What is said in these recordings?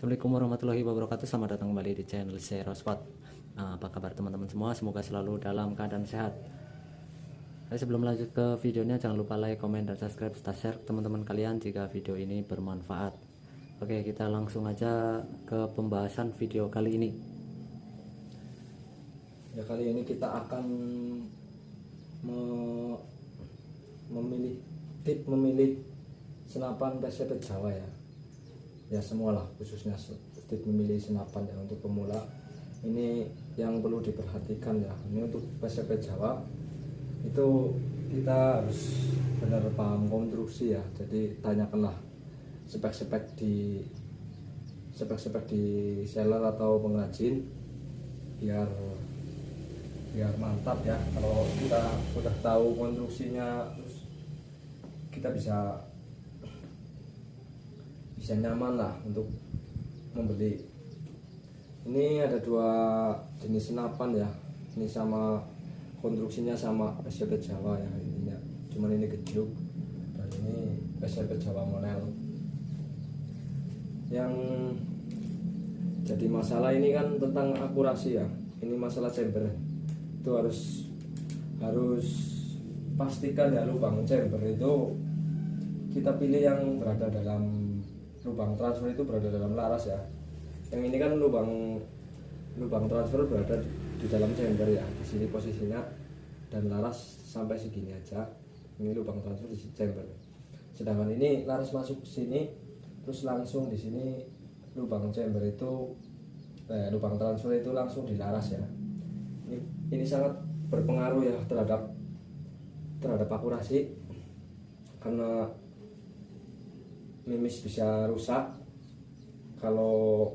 Assalamualaikum warahmatullahi wabarakatuh. Selamat datang kembali di channel saya Roswat. Apa kabar teman-teman semua? Semoga selalu dalam keadaan sehat. Sebelum lanjut ke videonya, jangan lupa like, komen, dan subscribe serta share teman-teman kalian jika video ini bermanfaat. Oke, kita langsung aja ke pembahasan video kali ini. Ya, kali ini kita akan memilih senapan PSP Jawa ya. Ya semualah, khususnya tip memilih senapan ya untuk pemula. Ini yang perlu diperhatikan ya. Ini untuk PSP Jawa itu kita harus benar paham konstruksi ya. Jadi tanyakanlah spek-spek di seller atau pengrajin biar mantap ya. Kalau kita udah tahu konstruksinya, terus kita bisa nyaman lah untuk membeli. Ini ada dua jenis senapan ya. Ini sama konstruksinya sama PSP Jawa ya, intinya cuman ini gejluk dan ini PSP Jawa model. Yang jadi masalah ini kan tentang akurasi ya. Ini masalah chamber. Itu harus pastikan ya, lubang chamber itu kita pilih yang berada dalam lubang transfer, itu berada dalam laras ya. Yang ini kan lubang transfer berada di dalam chamber ya. Di sini posisinya dan laras sampai segini aja. Ini lubang transfer di chamber. Sedangkan ini laras masuk ke sini, terus langsung di sini lubang chamber itu lubang transfer itu langsung di laras ya. Ini sangat berpengaruh ya terhadap akurasi, karena mimis bisa rusak kalau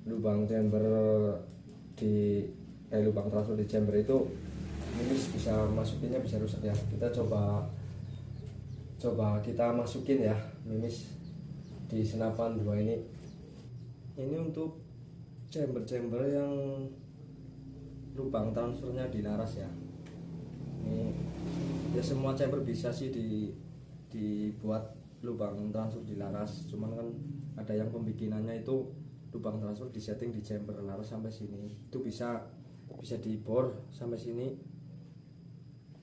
lubang chamber lubang transfer di chamber itu mimis bisa masukinnya, bisa rusak ya. Kita coba kita masukin ya mimis di senapan dua ini. Ini untuk chamber yang lubang transfernya di laras ya. Ini ya semua chamber bisa sih dibuat lubang transfer di laras, cuman kan ada yang pembikinannya itu lubang transfer disetting di chamber laras sampai sini. Itu bisa dibor sampai sini,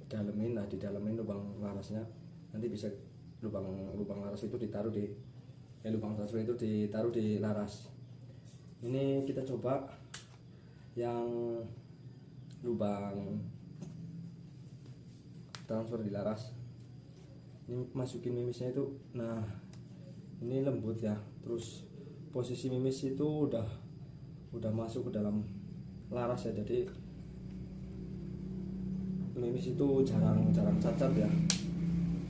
didalemin lubang larasnya. Nanti bisa lubang laras itu ditaruh di lubang transfer itu ditaruh di laras. Ini kita coba yang lubang transfer di laras. Ini masukin mimisnya itu, nah ini lembut ya. Terus posisi mimis itu udah masuk ke dalam laras ya. Jadi mimis itu jarang cacat ya.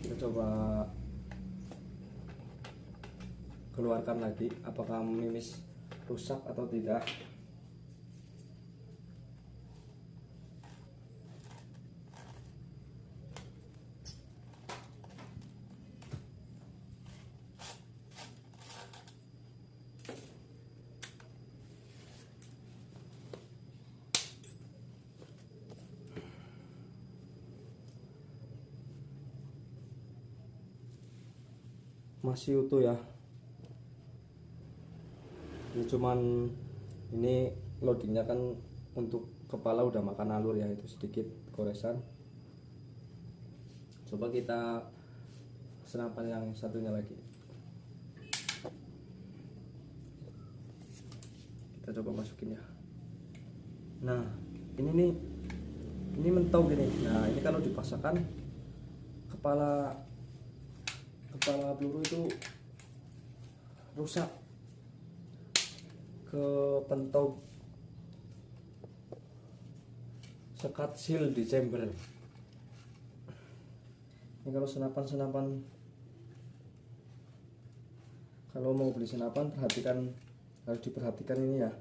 Kita coba keluarkan lagi apakah mimis rusak atau tidak. Masih utuh ya. Ini loadingnya kan untuk kepala udah makan alur ya, itu sedikit goresan. Coba kita senapan yang satunya lagi. Kita coba masukin ya. Nah ini mentok gini. Nah ini kalau dipaksakan kepala peluru itu rusak ke pentok sekat seal di chamber. Ini kalau senapan kalau mau beli senapan harus diperhatikan ini ya.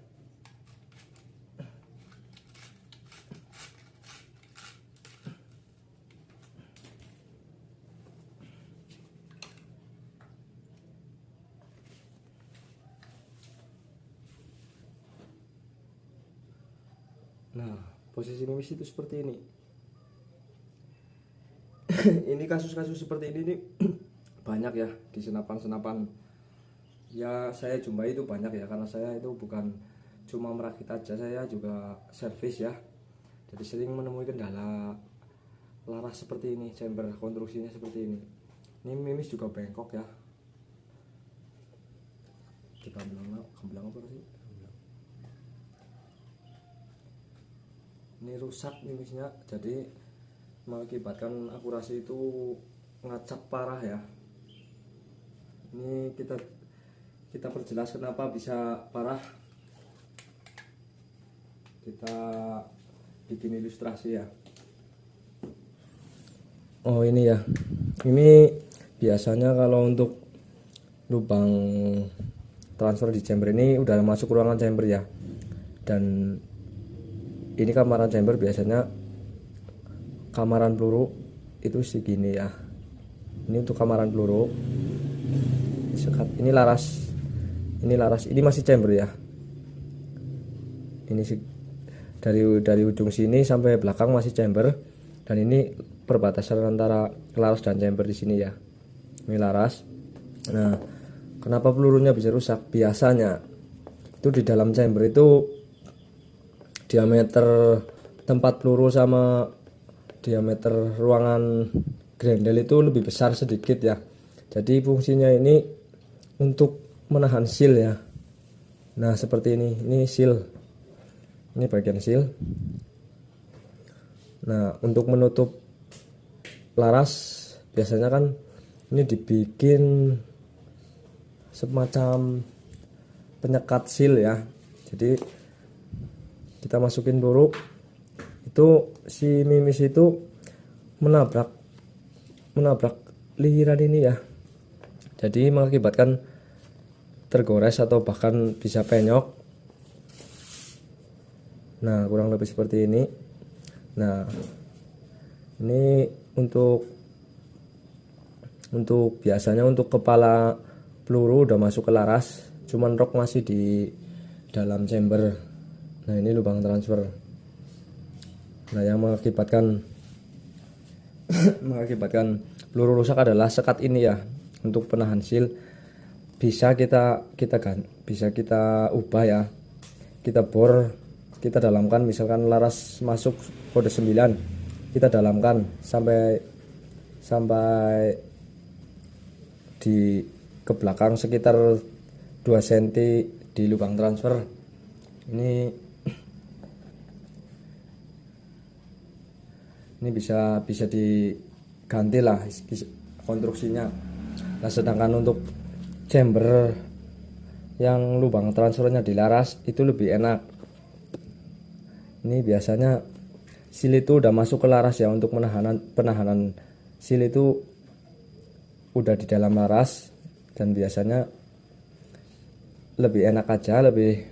Nah, posisi mimis itu seperti ini. Ini kasus-kasus seperti ini banyak ya di senapan-senapan ya saya jumpai itu banyak ya, karena saya itu bukan cuma merakit aja, saya juga servis ya. Jadi sering menemui kendala laras seperti ini, chamber konstruksinya seperti ini. Ini mimis juga bengkok ya. Kita bilang apa sih? Ini rusak mimisnya, jadi mengakibatkan akurasi itu ngacak parah ya. Ini kita perjelas kenapa bisa parah. Kita bikin ilustrasi ya. Oh ini ya, ini biasanya kalau untuk lubang transfer di chamber ini udah masuk ruangan chamber ya, dan ini kamaran chamber. Biasanya kamaran peluru itu segini ya. Ini untuk kamaran peluru. Sekat ini laras, ini masih chamber ya. Ini dari ujung sini sampai belakang masih chamber, dan ini perbatasan antara laras dan chamber di sini ya. Ini laras. Nah, kenapa pelurunya bisa rusak? Biasanya itu di dalam chamber itu diameter tempat peluru sama diameter ruangan grendel itu lebih besar sedikit ya. Jadi fungsinya ini untuk menahan seal ya. Nah seperti ini seal, ini bagian seal. Nah untuk menutup laras biasanya kan ini dibikin semacam penyekat seal ya. Jadi kita masukin peluru, itu si mimis itu menabrak liriran ini ya. Jadi mengakibatkan tergores atau bahkan bisa penyok. Nah kurang lebih seperti ini. Nah ini untuk biasanya untuk kepala peluru udah masuk ke laras, cuman rok masih di dalam chamber. Nah ini lubang transfer. Nah yang mengakibatkan peluru rusak adalah sekat ini ya. Untuk penahan seal bisa kita ubah ya. Kita bor, kita dalamkan, misalkan laras masuk kode 9, kita dalamkan sampai di ke belakang sekitar 2 cm di lubang transfer. Ini bisa diganti lah konstruksinya. Nah sedangkan untuk chamber yang lubang transfernya di laras itu lebih enak. Ini biasanya seal itu udah masuk ke laras ya. Untuk penahanan seal itu udah di dalam laras, dan biasanya lebih enak aja, lebih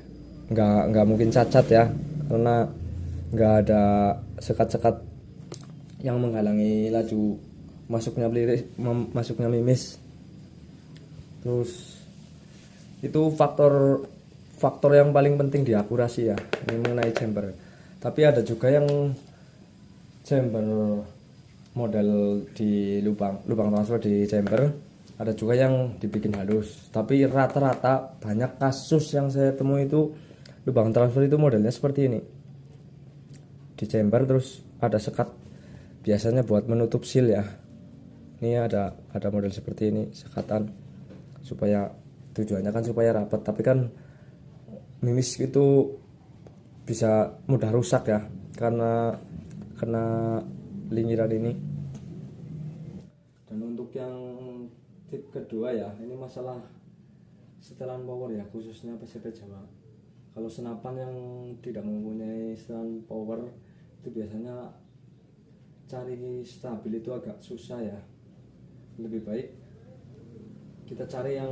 nggak mungkin cacat ya, karena nggak ada sekat-sekat yang menghalangi laju masuknya mimis. Terus itu faktor yang paling penting di akurasi ya, ini mengenai chamber. Tapi ada juga yang chamber model di lubang transfer di chamber, ada juga yang dibikin halus. Tapi rata-rata banyak kasus yang saya temui itu lubang transfer itu modelnya seperti ini di chamber, terus ada sekat biasanya buat menutup seal ya. Ini ada model seperti ini, sekatan, supaya tujuannya kan supaya rapat, tapi kan mimis itu bisa mudah rusak ya karena kena linggiran ini. Dan untuk yang tip kedua ya, ini masalah setelan power ya, khususnya PCP Jawa. Kalau senapan yang tidak mempunyai setelan power itu biasanya cari stabil itu agak susah ya. Lebih baik kita cari yang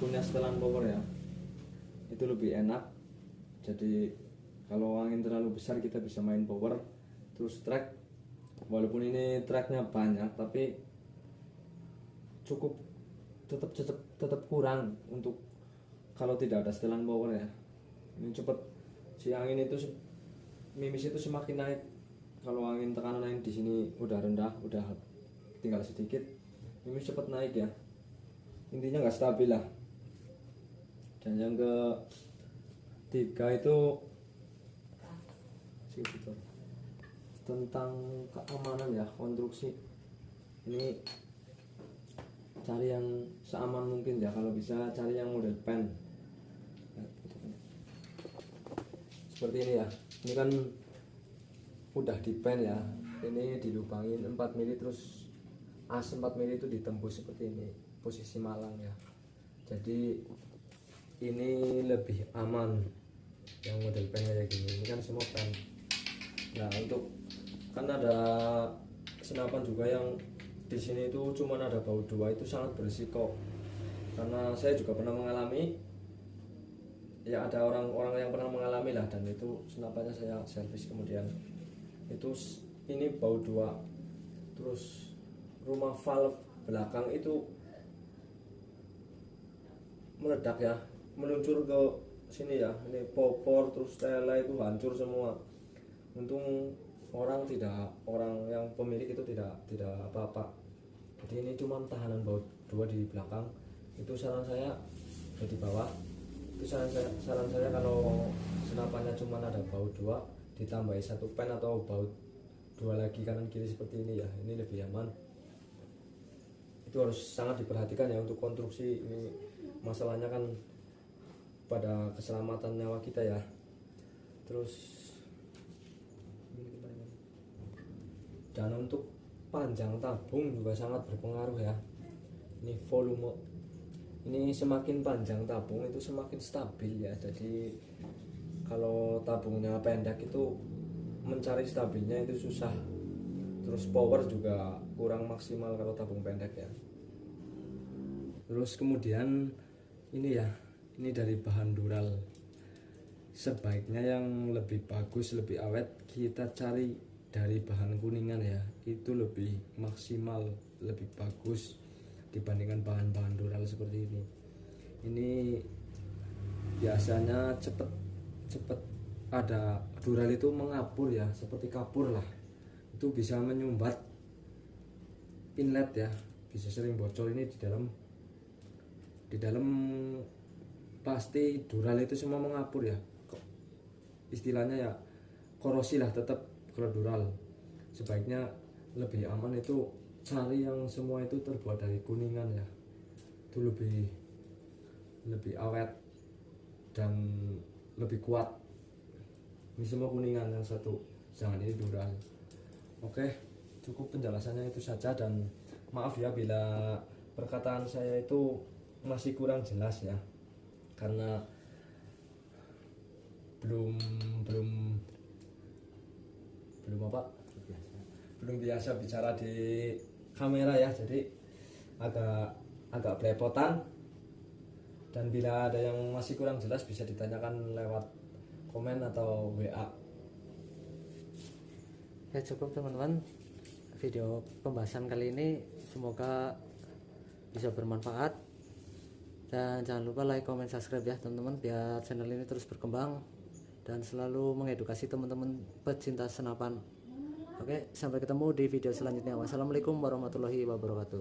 punya setelan power ya, itu lebih enak. Jadi kalau angin terlalu besar kita bisa main power. Terus track, walaupun ini tracknya banyak tapi cukup tetap kurang untuk kalau tidak ada setelan power ya. Ini cepet si angin itu mimis itu semakin naik. Kalau angin tekanan angin di sini udah rendah, udah tinggal sedikit, mimis cepet naik ya. Intinya nggak stabil lah. Dan yang ketiga itu tentang keamanan ya, konstruksi. Ini cari yang seaman mungkin ya, kalau bisa cari yang model pen seperti ini ya. Ini kan udah di pen ya, ini dilubangin 4 mili, terus as 4 mili itu ditembus seperti ini, posisi malang ya. Jadi ini lebih aman yang model pen kayak gini. Ini kan semua pen. Nah, untuk kan ada senapan juga yang di sini itu cuma ada baut 2, itu sangat berisiko. Karena saya juga pernah mengalami, ya ada orang-orang yang pernah mengalami lah, dan itu senapannya saya servis kemudian itu ini baut 2, terus rumah valve belakang itu meledak ya, meluncur ke sini ya. Ini popor, terus tele itu hancur semua. Untung orang yang pemilik itu tidak apa-apa. Jadi ini cuma tahanan baut 2 di belakang. Itu saran saya di bawah. Itu saran saya kalau senapannya cuma ada baut 2 ditambahi 1 pen atau baut 2 lagi kanan kiri seperti ini ya. Ini lebih aman. Itu harus sangat diperhatikan ya untuk konstruksi ini. Masalahnya kan pada keselamatan nyawa kita ya. Terus dan untuk panjang tabung juga sangat berpengaruh ya. Ini volume, ini semakin panjang tabung itu semakin stabil ya. Jadi kalau tabungnya pendek itu mencari stabilnya itu susah. Terus power juga kurang maksimal kalau tabung pendek ya. Terus kemudian ini ya, ini dari bahan dural. Sebaiknya yang lebih bagus, lebih awet kita cari dari bahan kuningan ya. Itu lebih maksimal, lebih bagus dibandingkan bahan-bahan dural seperti ini. Ini biasanya cepet ada dural itu mengapur ya, seperti kapur lah. Itu bisa menyumbat inlet ya, bisa sering bocor. Ini di dalam pasti dural itu semua mengapur ya, istilahnya ya korosi lah tetap. Kalau dural sebaiknya lebih aman itu cari yang semua itu terbuat dari kuningan ya. Itu lebih awet dan lebih kuat. Ini semua kuningan, yang satu jangan ini dural. Oke, cukup penjelasannya itu saja, dan maaf ya bila perkataan saya itu masih kurang jelas ya, karena belum biasa bicara di kamera ya, jadi agak belepotan. Dan bila ada yang masih kurang jelas bisa ditanyakan lewat komen atau WA. Ya cukup teman-teman, video pembahasan kali ini semoga bisa bermanfaat, dan jangan lupa like, comment, subscribe ya teman-teman, biar channel ini terus berkembang dan selalu mengedukasi teman-teman pecinta senapan. Oke, sampai ketemu di video selanjutnya. Wassalamualaikum warahmatullahi wabarakatuh.